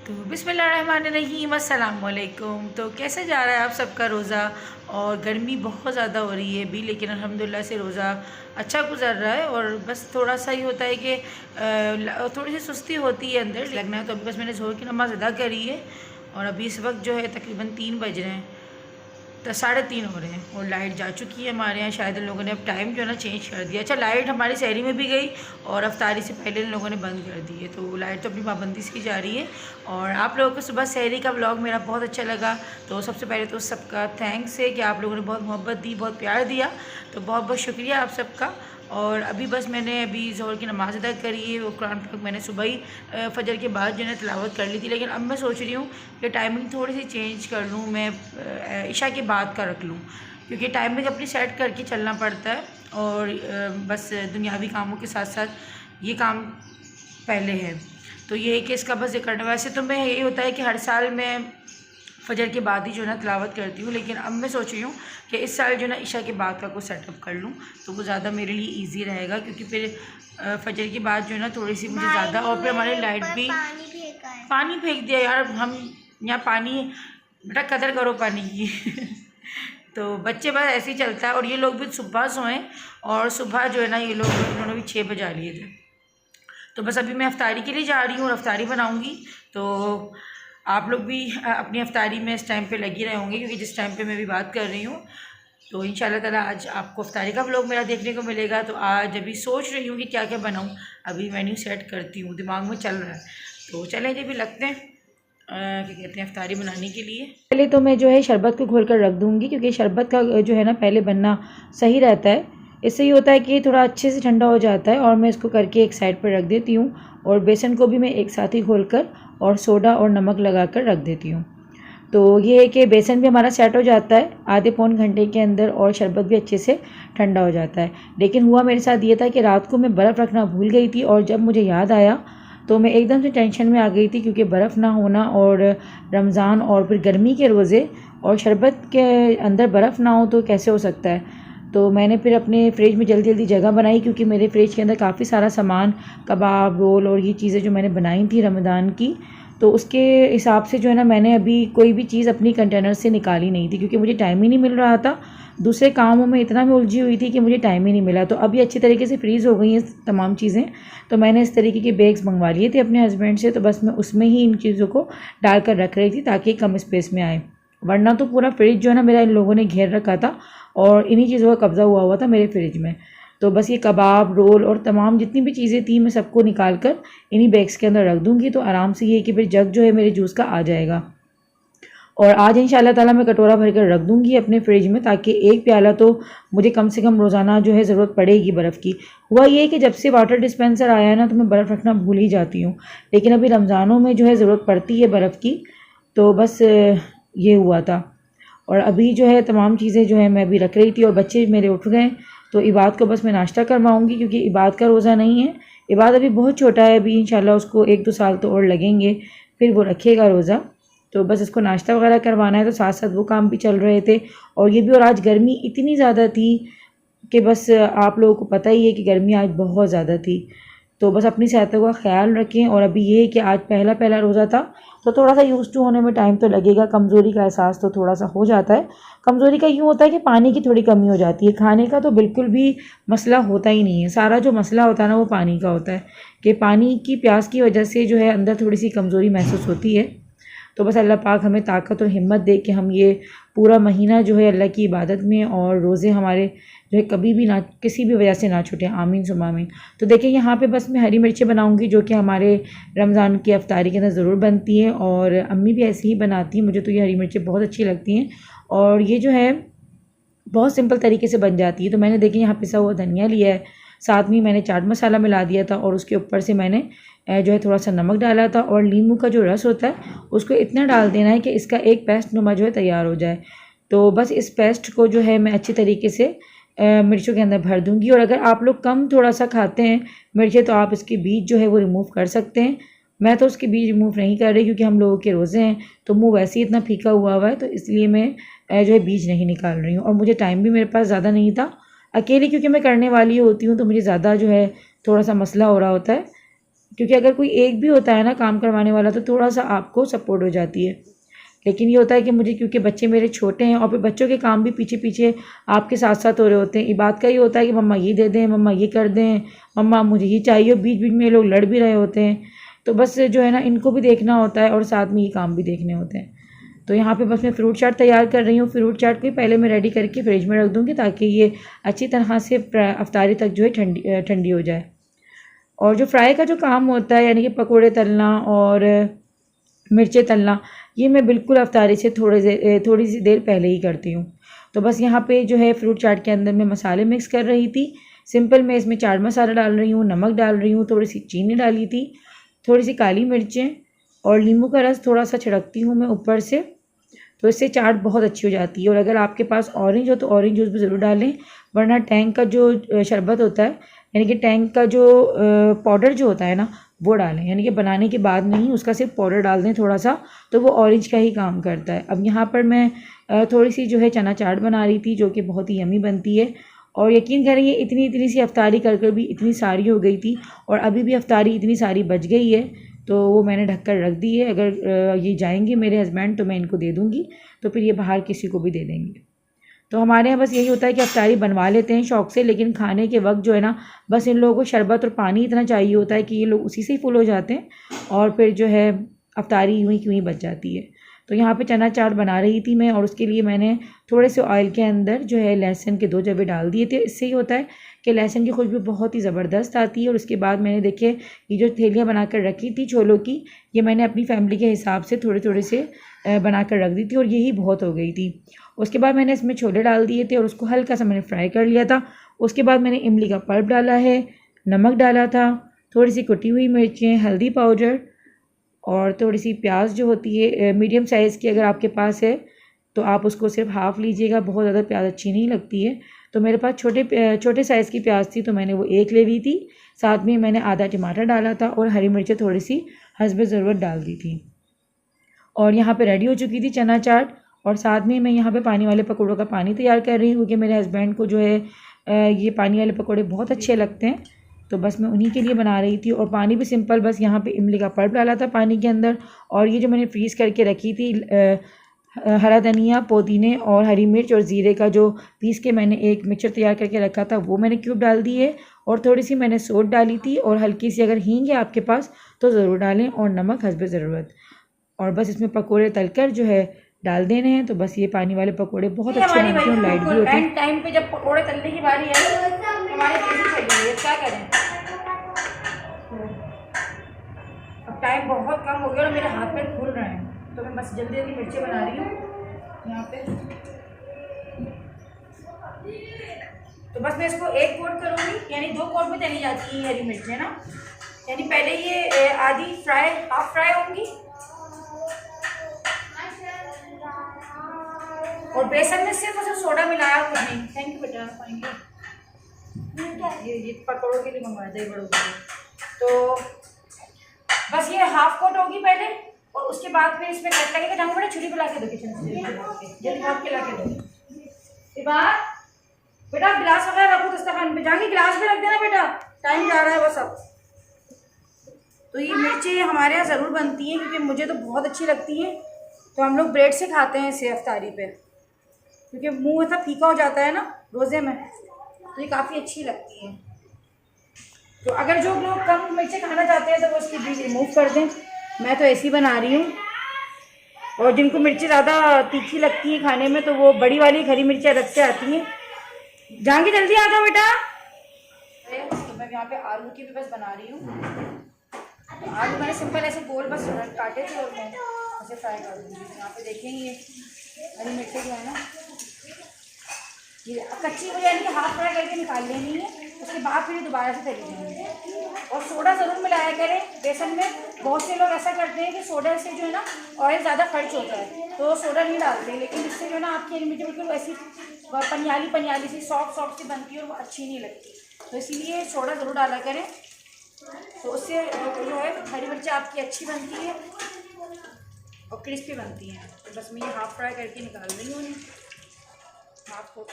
तो बिस्मिल्लाहिर्रहमानिर्रहीम अस्सलाम वालेकुम। तो कैसे जा रहा है आप सबका रोज़ा। और गर्मी बहुत ज़्यादा हो रही है अभी, लेकिन अल्हम्दुलिल्लाह से रोज़ा अच्छा गुजर रहा है। और बस थोड़ा सा ही होता है कि थोड़ी सी सुस्ती होती है अंदर लगना है। तो अभी बस मैंने ज़ोहर की नमाज़ अदा करी है और अभी इस वक्त जो है तकरीबन 3 बज रहे हैं, तो 3:30 हो रहे हैं और लाइट जा चुकी है हमारे यहाँ। शायद इन लोगों ने अब टाइम जो है ना चेंज कर दिया। अच्छा, लाइट हमारी शहरी में भी गई और अफ्तारी से पहले इन लोगों ने बंद कर दी है, तो लाइट तो अपनी पाबंदी से ही जा रही है। और आप लोगों को सुबह शहरी का व्लॉग मेरा बहुत अच्छा लगा, तो सबसे पहले तो सबका थैंक्स है कि आप लोगों ने बहुत मोहब्बत दी, बहुत प्यार दिया, तो बहुत बहुत शुक्रिया आप सबका। और अभी बस मैंने अभी ज़ोहर की नमाज़ अदा करी है। वो कुरान पाक मैंने सुबह ही फजर के बाद जो है तिलावत कर ली थी, लेकिन अब मैं सोच रही हूँ कि टाइमिंग थोड़ी सी चेंज कर लूँ, मैं इशा के बाद का रख लूँ, क्योंकि टाइमिंग अपनी सेट करके चलना पड़ता है। और बस दुनियावी कामों के साथ साथ ये काम पहले है, तो ये है कि इसका बस जिक्र करना। वैसे तो मैं यही होता है कि हर साल मैं फजर के बाद ही जो है ना तिलावत करती हूँ, लेकिन अब मैं सोच रही हूँ कि इस साल जो है ना इशा के बाद का कुछ सेटअप कर लूँ, तो वो ज़्यादा मेरे लिए इजी रहेगा, क्योंकि फिर फजर के बाद जो है ना थोड़ी सी मुझे ज़्यादा। और फिर हमारी लाइट भी पानी फेंक दिया यार, हम यहाँ पानी, बेटा कदर करो पानी की तो बच्चे बस ऐसे ही चलता है। और ये लोग भी सुबह सोएं, और सुबह जो है ना ये लोग उन्होंने भी 6 बजा लिए थे। तो बस अभी मैं अफ्तारी के लिए जा रही हूँ और अफ्तारी बनाऊँगी, तो आप लोग भी अपनी अफ्तारी में इस टाइम पे लगी रहे होंगे, क्योंकि जिस टाइम पे मैं भी बात कर रही हूँ। तो इंशाल्लाह ताला आज आपको अफ्तारी का व्लॉग मेरा देखने को मिलेगा। तो आज अभी सोच रही हूँ कि क्या क्या बनाऊँ, अभी मेन्यू सेट करती हूँ, दिमाग में चल रहा है। तो चलें जी, भी लगते हैं क्या कहते हैं अफ्तारी बनाने के लिए। पहले तो मैं जो है शरबत को घोल कर रख दूँगी, क्योंकि शरबत का जो है ना पहले बनना सही रहता है। इससे ये होता है कि थोड़ा अच्छे से ठंडा हो जाता है। और मैं इसको करके एक साइड पर रख देती हूँ, और बेसन को भी मैं एक साथ ही घोल कर और सोडा और नमक लगा कर रख देती हूँ। तो ये है कि बेसन भी हमारा सेट हो जाता है आधे पौन घंटे के अंदर, और शरबत भी अच्छे से ठंडा हो जाता है। लेकिन हुआ मेरे साथ ये था कि रात को मैं बर्फ़ रखना भूल गई थी, और जब मुझे याद आया तो मैं एकदम से टेंशन में आ गई थी, क्योंकि बर्फ़ ना होना और रमज़ान और फिर गर्मी के रोज़े और शरबत के अंदर बर्फ़ ना हो तो कैसे हो सकता है। तो मैंने फिर अपने फ्रिज में जल्दी जल्दी जगह बनाई, क्योंकि मेरे फ्रिज के अंदर काफ़ी सारा सामान, कबाब, रोल और ये चीज़ें जो मैंने बनाई थी रमज़ान की, तो उसके हिसाब से जो है ना मैंने अभी कोई भी चीज़ अपनी कंटेनर से निकाली नहीं थी, क्योंकि मुझे टाइम ही नहीं मिल रहा था। दूसरे कामों में इतना मैं उलझी हुई थी कि मुझे टाइम ही नहीं मिला। तो अभी अच्छी तरीके से फ्रीज़ हो गई हैं तमाम चीज़ें। तो मैंने इस तरीके के बैग्स मंगवा लिए थे अपने हस्बैंड से, तो बस मैं उसमें ही इन चीज़ों को डाल कर रख रही थी ताकि कम स्पेस में आए, वरना तो पूरा फ्रिज जो है ना मेरा इन लोगों ने घेर रखा था, और इन्हीं चीज़ों का कब्ज़ा हुआ था मेरे फ्रिज में। तो बस ये कबाब, रोल और तमाम जितनी भी चीज़ें थी मैं सबको निकाल कर इन्हीं बैग्स के अंदर रख दूँगी, तो आराम से ये कि फिर जग जो है मेरे जूस का आ जाएगा। और आज इंशाल्लाह ताला मैं कटोरा भर कर रख दूँगी अपने फ्रिज में, ताकि एक प्याला तो मुझे कम से कम रोज़ाना जो है ज़रूरत पड़ेगी बर्फ़ की। हुआ ये कि जब से वाटर डिस्पेंसर आया है ना, तो मैं बर्फ़ रखना भूल ही जाती हूँ, लेकिन अभी रमज़ानों में जो है ज़रूरत पड़ती है बर्फ़ की, तो बस ये हुआ था। और अभी जो है तमाम चीज़ें जो है मैं अभी रख रही थी, और बच्चे मेरे उठ गए, तो इबाद को बस मैं नाश्ता करवाऊँगी, क्योंकि इबाद का रोज़ा नहीं है। इबाद अभी बहुत छोटा है, अभी इंशाल्लाह उसको 1-2 साल तो और लगेंगे, फिर वो रखेगा रोज़ा। तो बस इसको नाश्ता वगैरह करवाना है, तो साथ साथ वो काम भी चल रहे थे। और ये भी, और आज गर्मी इतनी ज़्यादा थी कि बस आप लोगों को पता ही है कि गर्मी आज बहुत ज़्यादा थी। तो बस अपनी सेहत का ख्याल रखें। और अभी ये है कि आज पहला पहला रोज़ा था, तो थोड़ा सा यूज़ टू होने में टाइम तो लगेगा, कमज़ोरी का एहसास तो थोड़ा सा हो जाता है। कमज़ोरी का यूँ होता है कि पानी की थोड़ी कमी हो जाती है, खाने का तो बिल्कुल भी मसला होता ही नहीं है। सारा जो मसला होता है ना वो पानी का होता है, कि पानी की प्यास की वजह से जो है अंदर थोड़ी सी कमज़ोरी महसूस होती है। तो बस अल्लाह पाक हमें ताकत और हिम्मत दे कि हम ये पूरा महीना जो है अल्लाह की इबादत में, और रोज़े हमारे जो है कभी भी ना किसी भी वजह से ना छूटें, आमीन सुम्मा आमीन। तो देखिए यहाँ पे बस मैं हरी मिर्चें बनाऊँगी, जो कि हमारे रमज़ान की अफ्तारी के अंदर ज़रूर बनती हैं, और अम्मी भी ऐसे ही बनाती हैं। मुझे तो ये हरी मिर्चें बहुत अच्छी लगती हैं, और ये जो है बहुत सिंपल तरीके से बन जाती है। तो मैंने देखिए यहाँ पिसा हुआ धनिया लिया है, साथ में मैंने चाट मसाला मिला दिया था, और उसके ऊपर से मैंने जो है थोड़ा सा नमक डाला था, और नींबू का जो रस होता है उसको इतना डाल देना है कि इसका एक पेस्ट नुमा जो है तैयार हो जाए। तो बस इस पेस्ट को जो है मैं अच्छी तरीके से मिर्चों के अंदर भर दूँगी। और अगर आप लोग कम थोड़ा सा खाते हैं मिर्चें, तो आप इसके बीज जो है वो रिमूव कर सकते हैं। मैं तो उसके बीज रिमूव नहीं कर रही, क्योंकि हम लोगों के रोज़े हैं, तो मुँह वैसे ही इतना फीका हुआ हुआ है, तो इसलिए मैं जो है बीज नहीं निकाल रही हूँ। और मुझे टाइम भी मेरे पास ज़्यादा नहीं था, अकेले क्योंकि मैं करने वाली होती हूँ, तो मुझे ज़्यादा जो है थोड़ा सा मसला हो रहा होता है। क्योंकि अगर कोई एक भी होता है ना काम करवाने वाला तो थोड़ा सा आपको सपोर्ट हो जाती है। लेकिन ये होता है कि मुझे, क्योंकि बच्चे मेरे छोटे हैं और फिर बच्चों के काम भी पीछे पीछे आपके साथ साथ हो रहे होते हैं। ये बात का ये होता है कि मम्मा ये दे दें, मम्मा ये कर दें, मम्मा मुझे ये चाहिए, बीच बीच में ये लोग लड़ भी रहे होते हैं। तो बस जो है ना, इनको भी देखना होता है और साथ में ये काम भी देखने होते हैं। तो यहाँ पे बस मैं फ़्रूट चाट तैयार कर रही हूँ। फ़्रूट चाट को ही पहले मैं रेडी करके फ्रिज में रख दूँगी ताकि ये अच्छी तरह से अफ्तारी तक जो है ठंडी ठंडी हो जाए। और जो फ्राई का जो काम होता है, यानी कि पकोड़े तलना और मिर्चें तलना, ये मैं बिल्कुल अफ्तारी से थोड़ी सी देर पहले ही करती हूँ। तो बस यहाँ पे जो है फ्रूट चाट के अंदर मैं मसाले मिक्स कर रही थी। सिंपल मैं इसमें चाट मसाला डाल रही हूँ, नमक डाल रही हूँ, थोड़ी सी चीनी डाली थी, थोड़ी सी काली मिर्चें और नींबू का रस थोड़ा सा छिड़कती हूँ मैं ऊपर से। तो इससे चाट बहुत अच्छी हो जाती है। और अगर आपके पास ऑरेंज हो तो ऑरेंज जूस भी ज़रूर डालें, वरना टैंग का जो शरबत होता है, यानी कि टैंग का जो पाउडर जो होता है ना, वो डालें। यानी कि बनाने के बाद नहीं, उसका सिर्फ पाउडर डाल दें थोड़ा सा, तो वो ऑरेंज का ही काम करता है। अब यहाँ पर मैं थोड़ी सी जो है चना चाट बना रही थी, जो कि बहुत ही यमी बनती है। और यकीन करेंगे इतनी इतनी सी अफ्तारी कर कर भी इतनी सारी हो गई थी, और अभी भी अफ्तारी इतनी सारी बच गई है। तो वो मैंने ढक कर रख दी है। अगर ये जाएंगे मेरे हस्बैंड तो मैं इनको दे दूँगी, तो फिर ये बाहर किसी को भी दे देंगे। तो हमारे यहाँ बस यही होता है कि अफ्तारी बनवा लेते हैं शौक़ से, लेकिन खाने के वक्त जो है ना, बस इन लोगों को शरबत और पानी इतना चाहिए होता है कि ये लोग उसी से ही फुल हो जाते हैं, और फिर जो है अफ्तारी यूँ ही क्यों ही बच जाती है। तो यहाँ पे चना चाट बना रही थी मैं, और उसके लिए मैंने थोड़े से ऑयल के अंदर जो है लहसुन के 2 जवे डाल दिए थे। इससे ही होता है कि लहसुन की खुशबू बहुत ही ज़बरदस्त आती है। और उसके बाद मैंने देखिए ये जो थैलियाँ बना कर रखी थी छोलों की, ये मैंने अपनी फैमिली के हिसाब से थोड़े थोड़े से बना कर रख दी थी, और यही बहुत हो गई थी। उसके बाद मैंने इसमें छोले डाल दिए थे और उसको हल्का सा मैंने फ्राई कर लिया था। उसके बाद मैंने इमली का पल्प डाला है, नमक डाला था, थोड़ी सी कुटी हुई मिर्चें, हल्दी पाउडर और थोड़ी सी प्याज जो होती है मीडियम साइज़ की, अगर आपके पास है तो आप उसको सिर्फ हाफ़ लीजिएगा, बहुत ज़्यादा प्याज अच्छी नहीं लगती है। तो मेरे पास छोटे साइज़ की प्याज थी, तो मैंने वो एक ले ली थी। साथ में मैंने आधा टमाटर डाला था और हरी मिर्चें थोड़ी सी हस्बे ज़रूरत डाल दी थी। और यहाँ पे रेडी हो चुकी थी चना चाट। और साथ में मैं यहाँ पे पानी वाले पकौड़ों का पानी तैयार कर रही हूँ, क्योंकि मेरे हस्बैंड को जो है ये पानी वाले पकौड़े बहुत अच्छे लगते हैं। तो बस मैं उन्हीं के लिए बना रही थी। और पानी भी सिंपल, बस यहाँ पे इमली का पल्प डाला था पानी के अंदर, और ये जो मैंने फ्रीज़ करके रखी थी हरा धनिया, पुदीने और हरी मिर्च और ज़ीरे का जो पीस के मैंने एक मिक्सचर तैयार करके रखा था, वो मैंने क्यूब डाल दिए। और थोड़ी सी मैंने सोट डाली थी, और हल्की सी अगर हींग है आपके पास तो ज़रूर डालें, और नमक हस्बे ज़रूरत। और बस इसमें पकोड़े तलकर जो है डाल देने हैं। तो बस ये पानी वाले पकोड़े बहुत अच्छे बनते हैं और लाइट भी होते हैं। टाइम पे जब पकोड़े तलने की बारी आई, हमारे कैसे चलिए, क्या करें। अब टाइम बहुत कम हो गया और मेरे हाथ में फूल रहे हैं, तो मैं बस जल्दी जल्दी मिर्चें बना रही हूँ यहाँ पे। तो बस मैं इसको एक कोट करूँगी, यानी 2 कोट में तली जाती है हरी मिर्चें ना। यानी पहले ये आधी फ्राई, हाफ फ्राई होंगी, और बेसन में सिर्फ उसे सोडा मिलाया कुछ नहीं। थैंक यू बेटा, ये पकौड़ों के लिए मंगवाया था, ये बड़ों के लिए। तो बस ये हाफ कोट होगी पहले, और उसके बाद फिर इसमें कट लगेगा। जाऊँ बेटा छुरी बुला के दो किचन से, जल्दी भाग के ला के दो। के बाद बेटा गिलास वगैरह रखो दस्तरखान पे, जाके गिलास भी रख देना बेटा, टाइम जा रहा है बस अब। तो ये मिर्चें हमारे यहाँ ज़रूर बनती हैं, क्योंकि मुझे तो बहुत अच्छी लगती हैं। तो हम लोग ब्रेड से खाते हैं इसे अफ्तारी पे, क्योंकि मुंह ऐसा फीका हो जाता है ना रोज़े में, तो ये काफ़ी अच्छी लगती है। तो अगर जो लोग कम मिर्चें खाना चाहते हैं तो वो उसकी बीज रिमूव कर दें। मैं तो ऐसी बना रही हूँ। और जिनको मिर्ची ज़्यादा तीखी लगती है खाने में, तो वो बड़ी वाली हरी मिर्चें अलग से आती हैं। जाएंगे जल्दी आ जाओ बेटा। तो मैं यहाँ पे आलू की भी बस बना रही हूँ। आलू मैंने सिंपल ऐसे गोल बस काटे थे और मैं ऐसे फ्राई कर दूँगी। यहाँ पे देखेंगे ये हरी मिर्चें जो है ना, ये कच्ची हो जाएगी, हाफ फ्राई करके निकाल लेनी है। उसके बाद फिर दोबारा से तली जाएंगे। और सोडा ज़रूर मिलाया करें बेसन में। बहुत से लोग ऐसा करते हैं कि सोडा से जो है ना ऑयल ज़्यादा खर्च होता है, तो सोडा नहीं डालते, लेकिन इससे जो है ना आपकी हरी मिर्ची बिल्कुल ऐसी पनियाली सी सॉफ्ट सी बनती है और वो अच्छी नहीं लगती। तो इसीलिए सोडा ज़रूर डाला करें, तो उससे जो है हरी मिर्ची आपकी अच्छी बनती है और क्रिस्पी बनती हैं। तो बस मैं ये हाफ फ्राई करके निकाल रही हूँ हाफ को।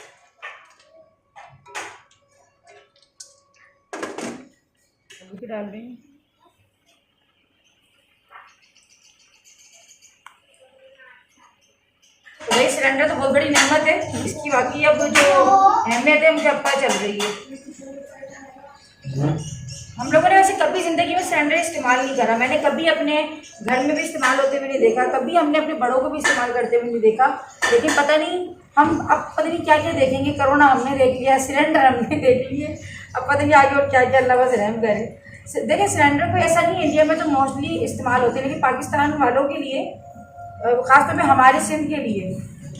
डाल रही हूँ भाई सिलेंडर तो बहुत बड़ी नेमत है, इसकी वाकई अब जो अहमियत है मुझे अब पता चल रही है। हम लोगों ने वैसे कभी ज़िंदगी में सिलेंडर इस्तेमाल नहीं करा, मैंने कभी अपने घर में भी इस्तेमाल होते हुए नहीं देखा, कभी हमने अपने बड़ों को भी इस्तेमाल करते हुए नहीं देखा। लेकिन पता नहीं हम अब पता नहीं क्या क्या देखेंगे। कोरोना हमने देख लिया, सिलेंडर हमने देख लिए, अब पता नहीं आगे और क्या क्या अल्लाह बस रहम करे। देखिए सिलेंडर को ऐसा नहीं, इंडिया में तो मोस्टली इस्तेमाल होते हैं, लेकिन पाकिस्तान वालों के लिए, ख़ासतौर पर हमारे सिंध के लिए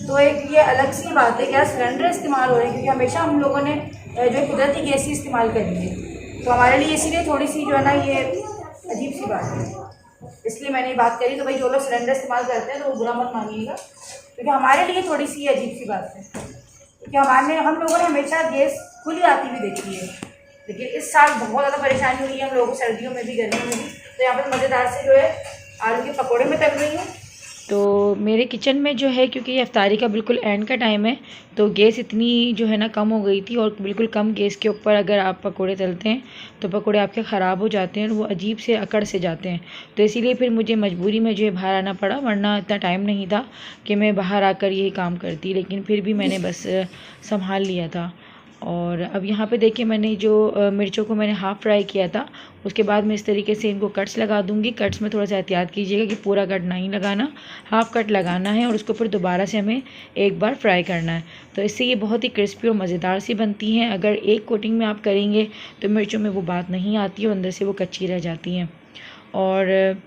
तो एक ये अलग सी बात है कि यार सिलेंडर इस्तेमाल हो रहे हैं, क्योंकि हमेशा हम लोगों ने जो कुदरती गैस ही इस्तेमाल करी है। तो हमारे लिए इसीलिए थोड़ी सी जो है ना ये अजीब सी बात है, इसलिए मैंने ये बात करी। तो भाई जो लोग सिलेंडर इस्तेमाल करते हैं तो वो बुरा मत मानिएगा, क्योंकि हमारे लिए थोड़ी सी अजीब सी बात है, क्योंकि हम लोगों ने हमेशा गैस खुली आती हुई देखी है। लेकिन इस साल बहुत ज़्यादा परेशानी हुई है हम लोगों को, सर्दियों में भी गर्मियों में भी। तो यहाँ पर मज़ेदार से जो है आलू के पकौड़े में तल रही हूँ। तो मेरे किचन में जो है, क्योंकि ये इफ्तारी का बिल्कुल एंड का टाइम है, तो गैस इतनी जो है ना कम हो गई थी, और बिल्कुल कम गैस के ऊपर अगर आप पकोड़े तलते हैं तो पकोड़े आपके ख़राब हो जाते हैं और वो अजीब से अकड़ से जाते हैं। तो इसीलिए फिर मुझे मजबूरी में जो है बाहर आना पड़ा, वरना इतना टाइम नहीं था कि मैं बाहर आकर यही काम करती। लेकिन फिर भी मैंने बस संभाल लिया था। और अब यहाँ पे देखिए मैंने जो मिर्चों को मैंने हाफ़ फ्राई किया था, उसके बाद मैं इस तरीके से इनको कट्स लगा दूँगी। कट्स में थोड़ा सा एहतियात कीजिएगा कि पूरा कट नहीं लगाना, हाफ़ कट लगाना है और उसको फिर दोबारा से हमें एक बार फ्राई करना है। तो इससे ये बहुत ही क्रिस्पी और मज़ेदार सी बनती हैं। अगर एक कोटिंग में आप करेंगे तो मिर्चों में वो बात नहीं आती और अंदर से वो कच्ची रह जाती हैं। और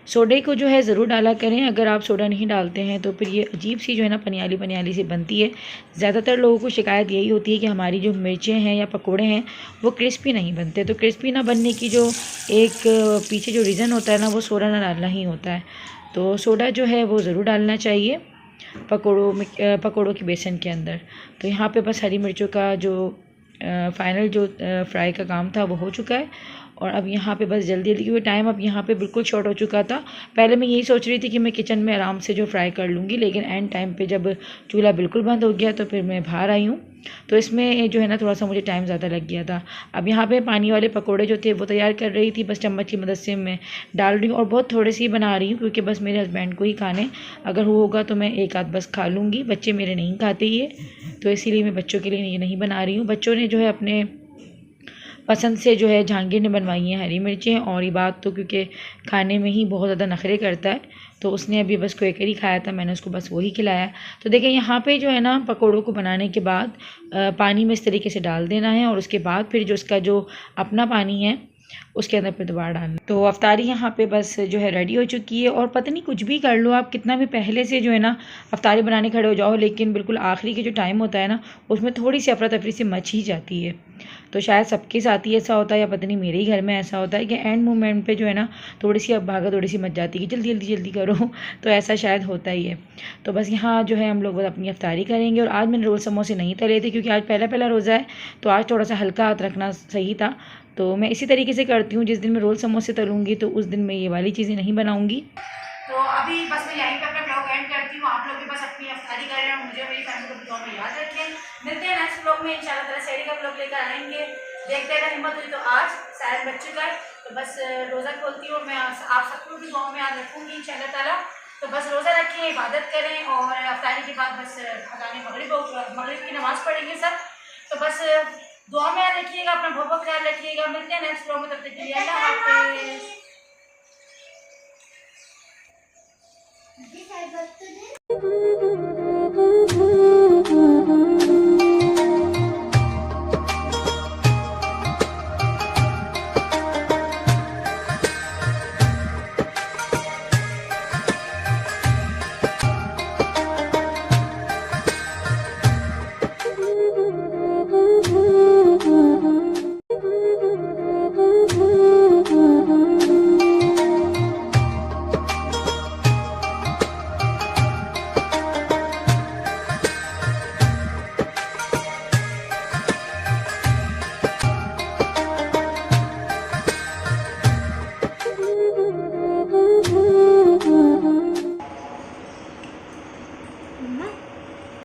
सोडे को जो है ज़रूर डाला करें, अगर आप सोडा नहीं डालते हैं तो फिर ये अजीब सी जो है ना पनियाली पनियाली सी बनती है। ज़्यादातर लोगों को शिकायत यही होती है कि हमारी जो मिर्चें हैं या पकोड़े हैं वो क्रिस्पी नहीं बनते। तो क्रिस्पी ना बनने की जो एक पीछे जो रीज़न होता है ना, वो सोडा ना डालना ही होता है। तो सोडा जो है वो ज़रूर डालना चाहिए पकोड़ों की बेसन के अंदर। तो यहाँ पे बस हरी मिर्चों का जो फ़ाइनल जो फ्राई का काम था वो हो चुका है। और अब यहाँ पे बस जल्दी जल्दी, क्योंकि टाइम अब यहाँ पे बिल्कुल शॉर्ट हो चुका था। पहले मैं यही सोच रही थी कि मैं किचन में आराम से जो फ्राई कर लूँगी, लेकिन एंड टाइम पे जब चूल्हा बिल्कुल बंद हो गया तो फिर मैं बाहर आई हूँ। तो इसमें जो है ना थोड़ा सा मुझे टाइम ज़्यादा लग गया था। अब यहाँ पे पानी वाले पकोड़े जो थे वो तैयार कर रही थी, बस चम्मच की मदद से मैं डाल रही हूँ और बहुत थोड़े से ही बना रही हूँ, क्योंकि बस मेरे हस्बैंड को ही खाने। अगर वो होगा तो मैं एक आध बस खा लूँगी, बच्चे मेरे नहीं खाते ये, तो इसीलिए मैं बच्चों के लिए ये नहीं बना रही हूँ। बच्चों ने जो है अपने पसंद से जो है जहांगीर ने बनवाई हैं हरी मिर्चें। और ये बात तो क्योंकि खाने में ही बहुत ज़्यादा नखरे करता है, तो उसने अभी बस क्वेकर ही खाया था, मैंने उसको बस वही खिलाया। तो देखिए यहाँ पे जो है ना पकोड़ों को बनाने के बाद पानी में इस तरीके से डाल देना है और उसके बाद फिर जो उसका जो अपना पानी है उसके अंदर फिर दोबारा डालना। तो अफ्तारी यहाँ पे बस जो है रेडी हो चुकी है। और पता नहीं कुछ भी कर लो आप, कितना भी पहले से जो है ना अफ्तारी बनाने खड़े हो जाओ, लेकिन बिल्कुल आखिरी के जो टाइम होता है ना उसमें थोड़ी सी अफरा तफरी से मच ही जाती है। तो शायद सबके साथ ही ऐसा होता है, या पता नहीं मेरे ही घर में ऐसा होता है कि एंड मोमेंट पे जो है ना थोड़ी सी अब भागा थोड़ी सी मच जाती है कि जल्दी जल्दी जल्दी करो। तो ऐसा शायद होता ही है। तो बस यहाँ जो है हम लोग बस अपनी अफ्तारी करेंगे। और आज मैंने रोल समोसे नहीं तले थे, क्योंकि आज पहला पहला रोज़ा है, तो आज थोड़ा सा हल्का हाथ रखना सही था। तो मैं इसी तरीके से करती हूँ, जिस दिन मैं रोल समोसे तलूँगी तो उस दिन मैं ये वाली चीज़ें नहीं बनाऊँगी। तो अभी बस मैं यहीं पर अपना ब्लॉग एंड करती हूँ। आप लोग भी बस अपनी अफ्तारी कर रहे हैं, मुझे मेरी फैमिली को ब्लॉग में याद रखें। मिलते हैं नेक्स्ट ब्लॉग में इंशाल्लाह ताला, सैरी का ब्लॉग लेकर आएंगे। देखते हैं, हिम्मत हुई तो आज शायद बच चुका है। तो बस रोज़ा खोलती हूँ मैं, आप सबको भी दुआ में याद रखूँगी इंशाल्लाह ताला। तो बस रोज़ा रखें, इबादत करें और अफ्तारी के बाद बस अज़ान मगरिब की नमाज़ पढ़ेंगे सब। तो बस दुआ में याद रखिएगा, अपना बहुत बहुत ख्याल रखिएगा। मिलते हैं नेक्स्ट ब्लॉग में, तब तक के लिए अल्लाह हाफ़िज़।